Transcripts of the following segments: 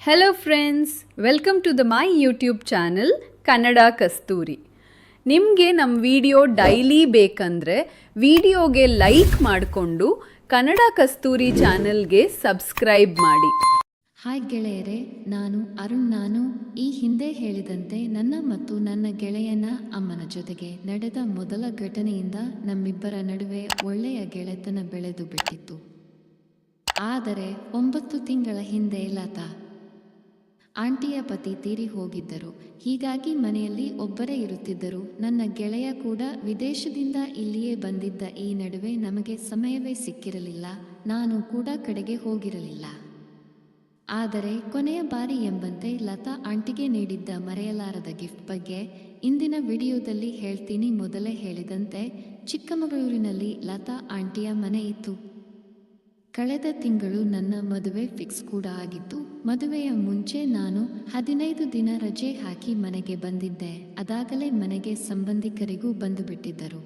Hello friends, welcome to the my YouTube channel Kannada ಕಸ್ತೂರಿ. ನಿಮಗೆ ನಮ್ಮ video daily ಬೇಕಂದ್ರೆ ವಿಡಿಯೋಗೆ ಲೈಕ್ ಮಾಡಿಕೊಂಡು ಕನ್ನಡ ಕಸ್ತೂರಿ ಚಾನೆಲ್ಗೆ ಸಬ್ಸ್ಕ್ರೈಬ್ ಮಾಡಿ. ಹಾಯ್ ಗೆಳೆಯರೇ, ನಾನು ಅರುಣ್. ನಾನು ಈ ಹಿಂದೆ ಹೇಳಿದಂತೆ ನನ್ನ ಮತ್ತು ನನ್ನ ಗೆಳೆಯನ ಅಮ್ಮನ ಜೊತೆಗೆ ನಡೆದ ಮೊದಲ ಘಟನೆಯಿಂದ ನಮ್ಮಿಬ್ಬರ ನಡುವೆ ಒಳ್ಳೆಯ ಗೆಳೆತನ ಬೆಳೆದು ಬಿಟ್ಟಿತ್ತು. ಆದರೆ 9 ತಿಂಗಳ ಹಿಂದೆ ಲತಾ ಆಂಟಿಯ ಪತಿ ತೀರಿ ಹೋಗಿದ್ದರು. ಹೀಗಾಗಿ ಮನೆಯಲ್ಲಿ ಒಬ್ಬರೇ ಇರುತ್ತಿದ್ದರು. ನನ್ನ ಗೆಳೆಯ ಕೂಡ ವಿದೇಶದಿಂದ ಇಲ್ಲಿಯೇ ಬಂದಿದ್ದ. ಈ ನಡುವೆ ನಮಗೆ ಸಮಯವೇ ಸಿಕ್ಕಿರಲಿಲ್ಲ. ನಾನು ಕೂಡ ಕಡೆಗೆ ಹೋಗಿರಲಿಲ್ಲ. ಆದರೆ ಕೊನೆಯ ಬಾರಿ ಎಂಬಂತೆ ಲತಾ ಆಂಟಿಗೆ ನೀಡಿದ್ದ ಮರೆಯಲಾರದ ಗಿಫ್ಟ್ ಬಗ್ಗೆ ಇಂದಿನ ವಿಡಿಯೋದಲ್ಲಿ ಹೇಳ್ತೀನಿ. ಮೊದಲೇ ಹೇಳಿದಂತೆ ಚಿಕ್ಕಮಗಳೂರಿನಲ್ಲಿ ಲತಾ ಆಂಟಿಯ ಮನೆ ಇತ್ತು. ಕಳೆದ ತಿಂಗಳು ನನ್ನ ಮದುವೆ ಫಿಕ್ಸ್ ಕೂಡ ಆಗಿತ್ತು. ಮದುವೆಯ ಮುಂಚೆ ನಾನು 15 ದಿನ ರಜೆ ಹಾಕಿ ಮನೆಗೆ ಬಂದಿದ್ದೆ. ಅದಾಗಲೇ ಮನೆಗೆ ಸಂಬಂಧಿಕರಿಗೂ ಬಂದು ಬಿಟ್ಟಿದ್ದರು.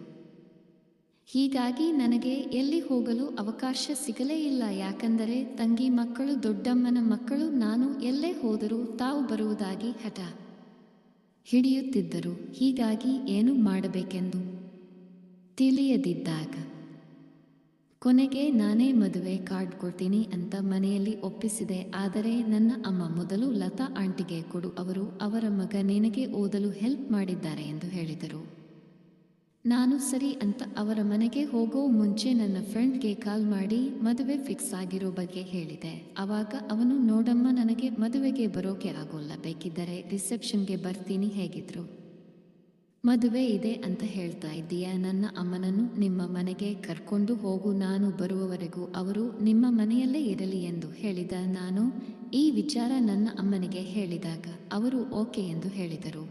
ಹೀಗಾಗಿ ನನಗೆ ಎಲ್ಲಿ ಹೋಗಲು ಅವಕಾಶ ಸಿಗಲೇ ಇಲ್ಲ. ಯಾಕಂದರೆ ತಂಗಿ ಮಕ್ಕಳು, ದೊಡ್ಡಮ್ಮನ ಮಕ್ಕಳು ನಾನು ಎಲ್ಲೇ ಹೋದರೂ ತಾವು ಬರುವುದಾಗಿ ಹಠ ಹಿಡಿಯುತ್ತಿದ್ದರು. ಹೀಗಾಗಿ ಏನು ಮಾಡಬೇಕೆಂದು ತಿಳಿಯದಿದ್ದಾಗ ಕೊನೆಗೆ ನಾನೇ ಮದುವೆ ಕಾರ್ಡ್ ಕೊಡ್ತೀನಿ ಅಂತ ಮನೆಯಲ್ಲಿ ಒಪ್ಪಿಸಿದೆ. ಆದರೆ ನನ್ನ ಅಮ್ಮ ಮೊದಲು ಲತಾ ಆಂಟಿಗೆ ಕೊಡು, ಅವರು ಅವರ ಮಗ ನಿನಗೆ ಓದಲು ಹೆಲ್ಪ್ ಮಾಡಿದ್ದಾರೆ ಎಂದು ಹೇಳಿದರು. ನಾನು ಸರಿ ಅಂತ ಅವರ ಮನೆಗೆ ಹೋಗೋ ಮುಂಚೆ ನನ್ನ ಫ್ರೆಂಡ್ಗೆ ಕಾಲ್ ಮಾಡಿ ಮದುವೆ ಫಿಕ್ಸ್ ಆಗಿರೋ ಬಗ್ಗೆ ಹೇಳಿದೆ. ಆವಾಗ ಅವನು, ನೋಡಮ್ಮ, ನನಗೆ ಮದುವೆಗೆ ಬರೋಕೆ ಆಗೋಲ್ಲ, ಬೇಕಿದ್ದರೆ ರಿಸೆಪ್ಷನ್ಗೆ ಬರ್ತೀನಿ, ಹೇಗಿದ್ರು ಮದುವೆ ಇದೆ ಅಂತ ಹೇಳ್ತಾ ಇದ್ದೀಯಾ? ನನ್ನ ಅಮ್ಮನನ್ನು ನಿಮ್ಮ ಮನೆಗೆ ಕರ್ಕೊಂಡು ಹೋಗು, ನಾನು ಬರುವವರೆಗೂ ಅವರು ನಿಮ್ಮ ಮನೆಯಲ್ಲೇ ಇರಲಿ ಎಂದು ಹೇಳಿದ. ನಾನು ಈ ವಿಚಾರ ನನ್ನ ಅಮ್ಮನಿಗೆ ಹೇಳಿದಾಗ ಅವರು ಓಕೆ ಎಂದು ಹೇಳಿದರು.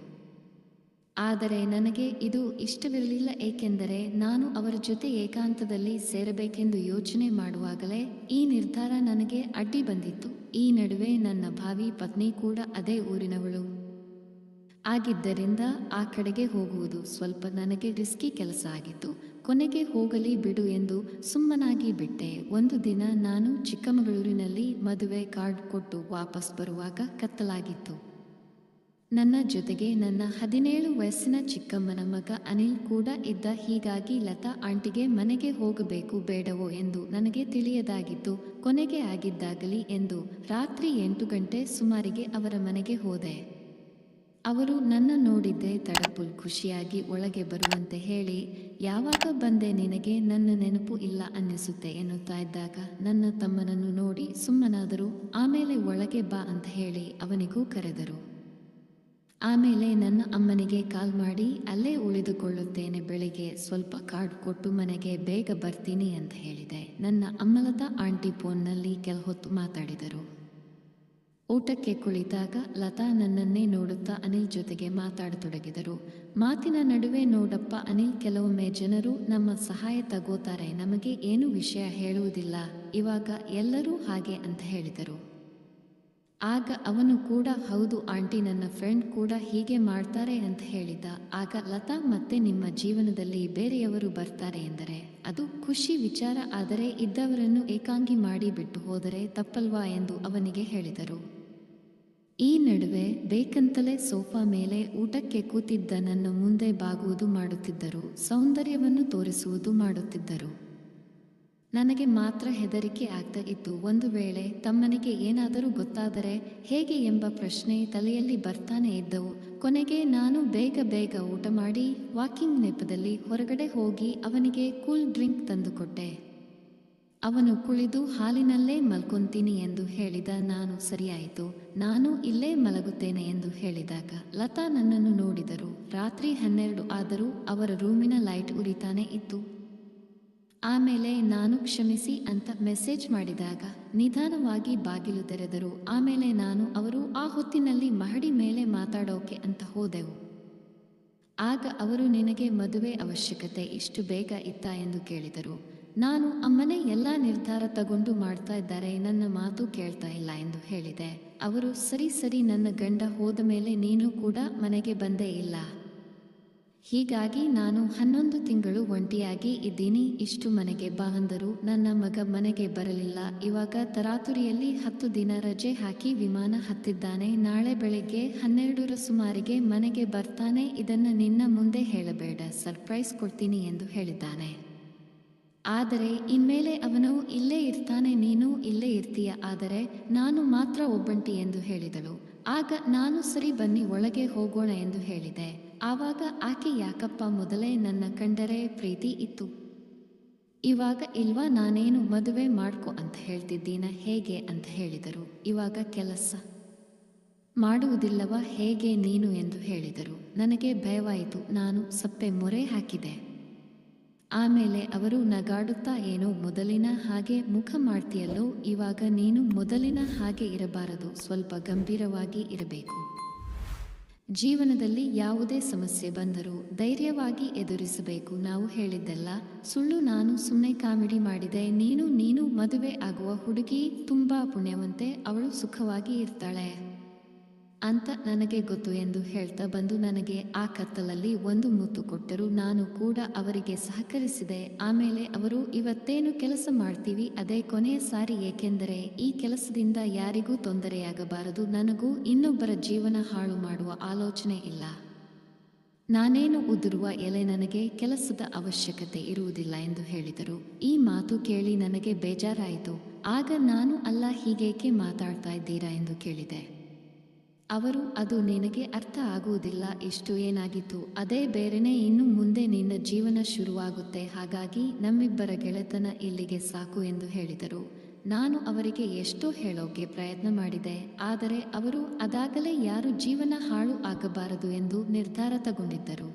ಆದರೆ ನನಗೆ ಇದು ಇಷ್ಟವಿರಲಿಲ್ಲ. ಏಕೆಂದರೆ ನಾನು ಅವರ ಜೊತೆ ಏಕಾಂತದಲ್ಲಿ ಸೇರಬೇಕೆಂದು ಯೋಚನೆ ಮಾಡುವಾಗಲೇ ಈ ನಿರ್ಧಾರ ನನಗೆ ಅಡ್ಡಿ ಬಂದಿತ್ತು. ಈ ನಡುವೆ ನನ್ನ ಭಾವಿ ಪತ್ನಿ ಕೂಡ ಅದೇ ಊರಿನವಳು ಆಗಿದ್ದರಿಂದ ಆ ಕಡೆಗೆ ಹೋಗುವುದು ಸ್ವಲ್ಪ ನನಗೆ ರಿಸ್ಕಿ ಕೆಲಸ ಆಗಿತ್ತು. ಕೊನೆಗೆ ಹೋಗಲಿ ಬಿಡು ಎಂದು ಸುಮ್ಮನಾಗಿ ಬಿಟ್ಟೆ. ಒಂದು ದಿನ ನಾನು ಚಿಕ್ಕಮಗಳೂರಿನಲ್ಲಿ ಮದುವೆ ಕಾರ್ಡ್ ಕೊಟ್ಟು ವಾಪಸ್ ಬರುವಾಗ ಕತ್ತಲಾಗಿತ್ತು. ನನ್ನ ಜೊತೆಗೆ ನನ್ನ 17 ವಯಸ್ಸಿನ ಚಿಕ್ಕಮ್ಮನ ಮಗ ಅನಿಲ್ ಕೂಡ ಇದ್ದ. ಹೀಗಾಗಿ ಲತಾ ಆಂಟಿಗೆ ಮನೆಗೆ ಹೋಗಬೇಕು ಬೇಡವೋ ಎಂದು ನನಗೆ ತಿಳಿಯದಾಗಿತ್ತು. ಕೊನೆಗೆ ಆಗಿದ್ದಾಗಲಿ ಎಂದು ರಾತ್ರಿ 8 ಗಂಟೆ ಸುಮಾರಿಗೆ ಅವರ ಮನೆಗೆ ಹೋದೆ. ಅವರು ನನ್ನ ನೋಡಿದ್ದೆ ತಡಪುಲ್ ಖುಷಿಯಾಗಿ ಒಳಗೆ ಬರುವಂತೆ ಹೇಳಿ, ಯಾವಾಗ ಬಂದೆ, ನಿನಗೆ ನನ್ನ ನೆನಪು ಇಲ್ಲ ಅನ್ನಿಸುತ್ತೆ ಎನ್ನುತ್ತಾ ಇದ್ದಾಗ ನನ್ನ ತಮ್ಮನನ್ನು ನೋಡಿ ಸುಮ್ಮನಾದರು. ಆಮೇಲೆ ಒಳಗೆ ಬಾ ಅಂತ ಹೇಳಿ ಅವನಿಗೂ ಕರೆದರು. ಆಮೇಲೆ ನನ್ನ ಅಮ್ಮನಿಗೆ ಕಾಲ್ ಮಾಡಿ ಅಲ್ಲೇ ಉಳಿದುಕೊಳ್ಳುತ್ತೇನೆ, ಬೆಳಿಗ್ಗೆ ಸ್ವಲ್ಪ ಕಾರ್ಡ್ ಕೊಟ್ಟು ಮನೆಗೆ ಬೇಗ ಬರ್ತೀನಿ ಅಂತ ಹೇಳಿದೆ. ನನ್ನ ಅಮ್ಮಲತಾ ಆಂಟಿ ಫೋನ್ನಲ್ಲಿ ಕೆಲ ಹೊತ್ತು ಮಾತಾಡಿದರು. ಊಟಕ್ಕೆ ಕುಳಿತಾಗ ಲತಾ ನನ್ನನ್ನೇ ನೋಡುತ್ತಾ ಅನಿಲ್ ಜೊತೆಗೆ ಮಾತಾಡತೊಡಗಿದರು. ಮಾತಿನ ನಡುವೆ, ನೋಡಪ್ಪ ಅನಿಲ್, ಕೆಲವೊಮ್ಮೆ ಜನರು ನಮ್ಮ ಸಹಾಯ ತಗೋತಾರೆ, ನಮಗೆ ಏನು ವಿಷಯ ಹೇಳುವುದಿಲ್ಲ, ಇವಾಗ ಎಲ್ಲರೂ ಹಾಗೆ ಅಂತ ಹೇಳಿದರು. ಆಗ ಅವನು ಕೂಡ, ಹೌದು ಆಂಟಿ, ನನ್ನ ಫ್ರೆಂಡ್ ಕೂಡ ಹೀಗೆ ಮಾಡ್ತಾರೆ ಅಂತ ಹೇಳಿದ. ಆಗ ಲತಾ, ಮತ್ತೆ ನಿಮ್ಮ ಜೀವನದಲ್ಲಿ ಬೇರೆಯವರು ಬರ್ತಾರೆ ಎಂದರೆ ಅದು ಖುಷಿ ವಿಚಾರ, ಆದರೆ ಇದ್ದವರನ್ನು ಏಕಾಂಗಿ ಮಾಡಿ ಬಿಟ್ಟು ಹೋದರೆ ತಪ್ಪಲ್ವಾ ಎಂದು ಅವನಿಗೆ ಹೇಳಿದರು. ಈ ನಡುವೆ ಬೇಕಂತಲೇ ಸೋಫಾ ಮೇಲೆ ಊಟಕ್ಕೆ ಕೂತಿದ್ದ ನನ್ನ ಮುಂದೆ ಬಾಗುವುದು ಮಾಡುತ್ತಿದ್ದರು, ಸೌಂದರ್ಯವನ್ನು ತೋರಿಸುವುದು ಮಾಡುತ್ತಿದ್ದರು. ನನಗೆ ಮಾತ್ರ ಹೆದರಿಕೆ ಆಗ್ತಾ ಇತ್ತು. ಒಂದು ವೇಳೆ ತಮ್ಮನಿಗೆ ಏನಾದರೂ ಗೊತ್ತಾದರೆ ಹೇಗೆ ಎಂಬ ಪ್ರಶ್ನೆ ತಲೆಯಲ್ಲಿ ಬರ್ತಾನೆ ಇದ್ದವು. ಕೊನೆಗೆ ನಾನು ಬೇಗ ಊಟ ಮಾಡಿ ವಾಕಿಂಗ್ ನೆಪದಲ್ಲಿ ಹೊರಗಡೆ ಹೋಗಿ ಅವನಿಗೆ ಕೂಲ್ ಡ್ರಿಂಕ್ ತಂದುಕೊಟ್ಟೆ. ಅವನು ಕುಳಿದು ಹಾಲಿನಲ್ಲೇ ಮಲ್ಕೊಂತೀನಿ ಎಂದು ಹೇಳಿದ. ನಾನು ಸರಿಯಾಯಿತು, ನಾನು ಇಲ್ಲೇ ಮಲಗುತ್ತೇನೆ ಎಂದು ಹೇಳಿದಾಗ ಲತಾ ನನ್ನನ್ನು ನೋಡಿದರು. ರಾತ್ರಿ 12 ಆದರೂ ಅವರ ರೂಮಿನ ಲೈಟ್ ಉರಿತಾನೆ ಇತ್ತು. ಆಮೇಲೆ ನಾನು ಕ್ಷಮಿಸಿ ಅಂತ ಮೆಸೇಜ್ ಮಾಡಿದಾಗ ನಿಧಾನವಾಗಿ ಬಾಗಿಲು ತೆರೆದರು. ಆಮೇಲೆ ನಾನು ಅವರು ಆ ಹೊತ್ತಿನಲ್ಲಿ ಮಹಡಿ ಮೇಲೆ ಮಾತಾಡೋಕೆ ಅಂತ ಹೋದೆವು. ಆಗ ಅವರು, ನಿನಗೆ ಮದುವೆ ಅವಶ್ಯಕತೆ ಇಷ್ಟು ಬೇಗ ಇತ್ತಾ ಎಂದು ಕೇಳಿದರು. ನಾನು, ಅಮ್ಮನೇ ಎಲ್ಲ ನಿರ್ಧಾರ ತಗೊಂಡು ಮಾಡ್ತಾ ಇದ್ದಾರೆ, ನನ್ನ ಮಾತು ಕೇಳ್ತಾ ಇಲ್ಲ ಎಂದು ಹೇಳಿದೆ. ಅವರು, ಸರಿ, ನನ್ನ ಗಂಡ ಹೋದ ಮೇಲೆ ನೀನು ಕೂಡ ಮನೆಗೆ ಬಂದೇ ಇಲ್ಲ, ಹೀಗಾಗಿ ನಾನು 11 ತಿಂಗಳು ಒಂಟಿಯಾಗಿ ಇದ್ದೀನಿ. ಇಷ್ಟು ಮನೆಗೆ ಬಾ ಅಂದರು. ನನ್ನ ಮಗ ಮನೆಗೆ ಬರಲಿಲ್ಲ. ಇವಾಗ ತರಾತುರಿಯಲ್ಲಿ 10 ದಿನ ರಜೆ ಹಾಕಿ ವಿಮಾನ ಹತ್ತಿದ್ದಾನೆ. ನಾಳೆ ಬೆಳಿಗ್ಗೆ 12ರ ಸುಮಾರಿಗೆ ಮನೆಗೆ ಬರ್ತಾನೆ. ಇದನ್ನು ನಿನ್ನ ಮುಂದೆ ಹೇಳಬೇಡ, ಸರ್ಪ್ರೈಸ್ ಕೊಡ್ತೀನಿ ಎಂದು ಹೇಳಿದ್ದಾನೆ. ಆದರೆ ಇನ್ಮೇಲೆ ಅವನು ಇಲ್ಲೇ ಇರ್ತಾನೆ, ನೀನು ಇಲ್ಲೇ ಇರ್ತೀಯ, ಆದರೆ ನಾನು ಮಾತ್ರ ಒಬ್ಬಂಟಿ ಎಂದು ಹೇಳಿದಳು. ಆಗ ನಾನು ಸರಿ ಬನ್ನಿ ಒಳಗೆ ಹೋಗೋಣ ಎಂದು ಹೇಳಿದೆ. ಆವಾಗ ಆಕೆ ಯಾಕಪ್ಪ, ಮೊದಲೇ ನನ್ನ ಕಂಡರೆ ಪ್ರೀತಿ ಇತ್ತು, ಇವಾಗ ಇಲ್ವಾ, ನಾನೇನು ಮದುವೆ ಮಾಡ್ಕೊ ಅಂತ ಹೇಳ್ತಿದ್ದೀನ ಹೇಗೆ ಅಂತ ಹೇಳಿದರು. ಇವಾಗ ಕೆಲಸ ಮಾಡುವುದಿಲ್ಲವಾ ಹೇಗೆ ನೀನು ಎಂದು ಹೇಳಿದರು. ನನಗೆ ಭಯವಾಯಿತು. ನಾನು ಸಪ್ಪೆ ಮೊರೆ ಹಾಕಿದೆ. ಆಮೇಲೆ ಅವರು ನಗಾಡುತ್ತಾ, ಏನೋ ಮೊದಲಿನ ಹಾಗೆ ಮುಖ ಮಾಡ್ತೀಯಲ್ಲೋ, ಇವಾಗ ನೀನು ಮೊದಲಿನ ಹಾಗೆ ಇರಬಾರದು, ಸ್ವಲ್ಪ ಗಂಭೀರವಾಗಿ ಇರಬೇಕು. ಜೀವನದಲ್ಲಿ ಯಾವುದೇ ಸಮಸ್ಯೆ ಬಂದರೂ ಧೈರ್ಯವಾಗಿ ಎದುರಿಸಬೇಕು. ನಾವು ಹೇಳಿದ್ದೆಲ್ಲ ಸುಳ್ಳು, ನಾನು ಸುಮ್ಮನೆ ಕಾಮಿಡಿ ಮಾಡಿದೆ. ನೀನು ಮದುವೆ ಆಗುವ ಹುಡುಗಿ ತುಂಬಾ ಪುಣ್ಯವಂತೆ, ಅವಳು ಸುಖವಾಗಿ ಇರ್ತಾಳೆ ಅಂತ ನನಗೆ ಗೊತ್ತು ಎಂದು ಹೇಳ್ತಾ ಬಂದು ನನಗೆ ಆ ಕತ್ತಲಲ್ಲಿ ಒಂದು ಮುತ್ತು ಕೊಟ್ಟರು. ನಾನು ಕೂಡ ಅವರಿಗೆ ಸಹಕರಿಸಿದೆ. ಆಮೇಲೆ ಅವರು, ಇವತ್ತೇನು ಕೆಲಸ ಮಾಡ್ತೀವಿ ಅದೇ ಕೊನೆಯ ಸಾರಿ, ಏಕೆಂದರೆ ಈ ಕೆಲಸದಿಂದ ಯಾರಿಗೂ ತೊಂದರೆಯಾಗಬಾರದು, ನನಗೂ ಇನ್ನೊಬ್ಬರ ಜೀವನ ಹಾಳು ಮಾಡುವ ಆಲೋಚನೆ ಇಲ್ಲ. ನಾನೇನು ಉದುರುವ ಎಲೆ, ನನಗೆ ಕೆಲಸದ ಅವಶ್ಯಕತೆ ಇರುವುದಿಲ್ಲ ಎಂದು ಹೇಳಿದರು. ಈ ಮಾತು ಕೇಳಿ ನನಗೆ ಬೇಜಾರಾಯಿತು. ಆಗ ನಾನು, ಅಲ್ಲ, ಹೀಗೇಕೆ ಮಾತಾಡ್ತಾ ಇದ್ದೀರಾ ಎಂದು ಕೇಳಿದೆ. ಅವರು, ಅದು ನಿನಗೆ ಅರ್ಥ ಆಗುವುದಿಲ್ಲ, ಇಷ್ಟು ಏನಾಗಿತ್ತು ಅದೇ ಬೇರೆನೇ, ಇನ್ನು ಮುಂದೆ ನಿನ್ನ ಜೀವನ ಶುರುವಾಗುತ್ತೆ, ಹಾಗಾಗಿ ನಮ್ಮಿಬ್ಬರ ಗೆಳೆತನ ಇಲ್ಲಿಗೆ ಸಾಕು ಎಂದು ಹೇಳಿದರು. ನಾನು ಅವರಿಗೆ ಎಷ್ಟೋ ಹೇಳೋಕೆ ಪ್ರಯತ್ನ ಮಾಡಿದೆ, ಆದರೆ ಅವರು ಅದಾಗಲೇ ಯಾರು ಜೀವನ ಹಾಳು ಆಗಬಾರದು ಎಂದು ನಿರ್ಧಾರ ತಗೊಂಡಿದ್ದರು.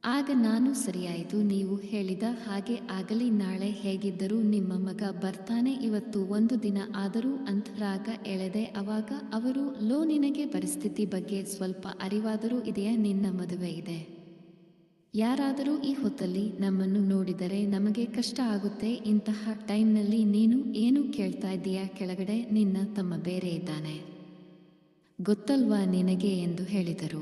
ಆಗ ನಾನು, ಸರಿಯಾಯಿತು, ನೀವು ಹೇಳಿದ ಹಾಗೆ ಆಗಲಿ, ನಾಳೆ ಹೇಗಿದ್ದರೂ ನಿಮ್ಮ ಮಗ ಬರ್ತಾನೆ, ಇವತ್ತು ಒಂದು ದಿನ ಆದರೂ ಅಂತ ರಾಗ ಎಳೆದೆ. ಅವಾಗ ಅವರು, ಲೋ, ನಿನಗೆ ಪರಿಸ್ಥಿತಿ ಬಗ್ಗೆ ಸ್ವಲ್ಪ ಅರಿವಾದರೂ ಇದೆಯಾ, ನಿನ್ನ ಮದುವೆ ಇದೆ, ಯಾರಾದರೂ ಈ ಹೊತ್ತಲ್ಲಿ ನಮ್ಮನ್ನು ನೋಡಿದರೆ ನಮಗೆ ಕಷ್ಟ ಆಗುತ್ತೆ, ಇಂತಹ ಟೈಮ್ನಲ್ಲಿ ನೀನು ಏನು ಕೇಳ್ತಾ ಇದ್ದೀಯಾ, ಕೆಳಗಡೆ ನಿನ್ನ ತಮ್ಮ ಬೇರೆ ಇದ್ದಾನೆ, ಗೊತ್ತಲ್ವಾ ನಿನಗೆ ಎಂದು ಹೇಳಿದರು.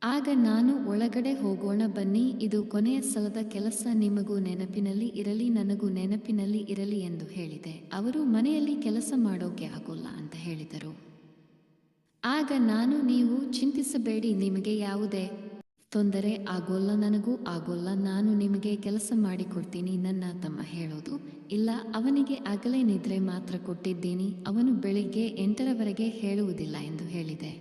ಆಗ ನಾನು, ಒಳಗಡೆ ಹೋಗೋಣ ಬನ್ನಿ, ಇದು ಕೊನೆಯ ಸಲದ ಕೆಲಸ, ನಿಮಗೂ ನೆನಪಿನಲ್ಲಿ ಇರಲಿ, ನನಗೂ ನೆನಪಿನಲ್ಲಿ ಇರಲಿ ಎಂದು ಹೇಳಿದೆ. ಅವರು, ಮನೆಯಲ್ಲಿ ಕೆಲಸ ಮಾಡೋಕೆ ಆಗೋಲ್ಲ ಅಂತ ಹೇಳಿದರು. ಆಗ ನಾನು, ನೀವು ಚಿಂತಿಸಬೇಡಿ, ನಿಮಗೆ ಯಾವುದೇ ತೊಂದರೆ ಆಗೋಲ್ಲ, ನನಗೂ ಆಗೋಲ್ಲ, ನಾನು ನಿಮಗೆ ಕೆಲಸ ಮಾಡಿಕೊಡ್ತೀನಿ. ನನ್ನ ತಮ್ಮ ಹೇಳೋದು, ಇಲ್ಲ, ಅವನಿಗೆ ಆಗಲೇ ನಿದ್ರೆ ಮಾತ್ರ ಕೊಟ್ಟಿದ್ದೀನಿ, ಅವನು ಬೆಳಿಗ್ಗೆ 8ರವರೆಗೆ ಹೇಳುವುದಿಲ್ಲ ಎಂದು ಹೇಳಿದೆ.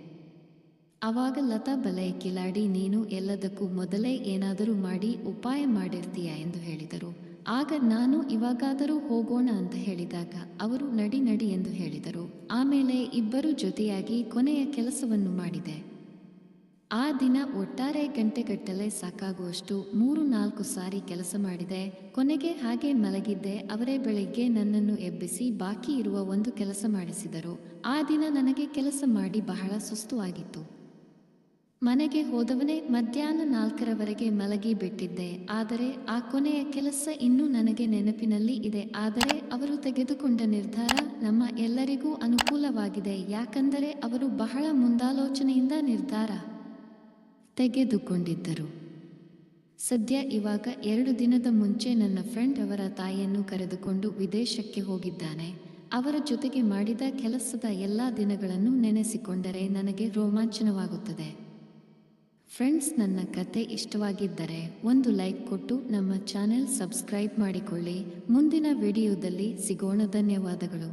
ಆವಾಗ ಲತಾ, ಬಲೆ ಕಿಲಾಡಿ, ನೀನು ಎಲ್ಲದಕ್ಕೂ ಮೊದಲೇ ಏನಾದರೂ ಮಾಡಿ ಉಪಾಯ ಮಾಡಿರ್ತೀಯ ಎಂದು ಹೇಳಿದರು. ಆಗ ನಾನು, ಇವಾಗಾದರೂ ಹೋಗೋಣ ಅಂತ ಹೇಳಿದಾಗ ಅವರು, ನಡಿ ನಡಿ ಎಂದು ಹೇಳಿದರು. ಆಮೇಲೆ ಇಬ್ಬರು ಜೊತೆಯಾಗಿ ಕೊನೆಯ ಕೆಲಸವನ್ನು ಮಾಡಿದೆ. ಆ ದಿನ ಒಟ್ಟಾರೆ ಗಂಟೆಗಟ್ಟಲೆ ಸಾಕಾಗುವಷ್ಟು 3-4 ಸಾರಿ ಕೆಲಸ ಮಾಡಿದೆ. ಕೊನೆಗೆ ಹಾಗೆ ಮಲಗಿದ್ದೆ. ಅವರೇ ಬೆಳಿಗ್ಗೆ ನನ್ನನ್ನು ಎಬ್ಬಿಸಿ ಬಾಕಿ ಇರುವ ಒಂದು ಕೆಲಸ ಮಾಡಿಸಿದರು. ಆ ದಿನ ನನಗೆ ಕೆಲಸ ಮಾಡಿ ಬಹಳ ಸುಸ್ತು ಆಗಿತ್ತು. ಮನೆಗೆ ಹೋದವನೇ ಮಧ್ಯಾಹ್ನ 4ರವರೆಗೆ ಮಲಗಿ ಬಿಟ್ಟಿದ್ದೆ. ಆದರೆ ಆ ಕೊನೆಯ ಕೆಲಸ ಇನ್ನೂ ನನಗೆ ನೆನಪಿನಲ್ಲಿ ಇದೆ. ಆದರೆ ಅವರು ತೆಗೆದುಕೊಂಡ ನಿರ್ಧಾರ ನಮ್ಮ ಎಲ್ಲರಿಗೂ ಅನುಕೂಲವಾಗಿದೆ, ಯಾಕಂದರೆ ಅವರು ಬಹಳ ಮುಂದಾಲೋಚನೆಯಿಂದ ನಿರ್ಧಾರ ತೆಗೆದುಕೊಂಡಿದ್ದರು. ಸದ್ಯ ಇವಾಗ 2 ದಿನದ ಮುಂಚೆ ನನ್ನ ಫ್ರೆಂಡ್ ಅವರ ತಾಯಿಯನ್ನು ಕರೆದುಕೊಂಡು ವಿದೇಶಕ್ಕೆ ಹೋಗಿದ್ದಾನೆ. ಅವರ ಜೊತೆಗೆ ಮಾಡಿದ ಕೆಲಸದ ಎಲ್ಲ ದಿನಗಳನ್ನು ನೆನೆಸಿಕೊಂಡರೆ ನನಗೆ ರೋಮಾಂಚನವಾಗುತ್ತದೆ. ಫ್ರೆಂಡ್ಸ್, ನನ್ನ ಕತೆ ಇಷ್ಟವಾಗಿದ್ದರೆ ಒಂದು ಲೈಕ್ ಕೊಟ್ಟು ನಮ್ಮ ಚಾನೆಲ್ ಸಬ್ಸ್ಕ್ರೈಬ್ ಮಾಡಿಕೊಳ್ಳಿ. ಮುಂದಿನ ವಿಡಿಯೋದಲ್ಲಿ ಸಿಗೋಣ. ಧನ್ಯವಾದಗಳು.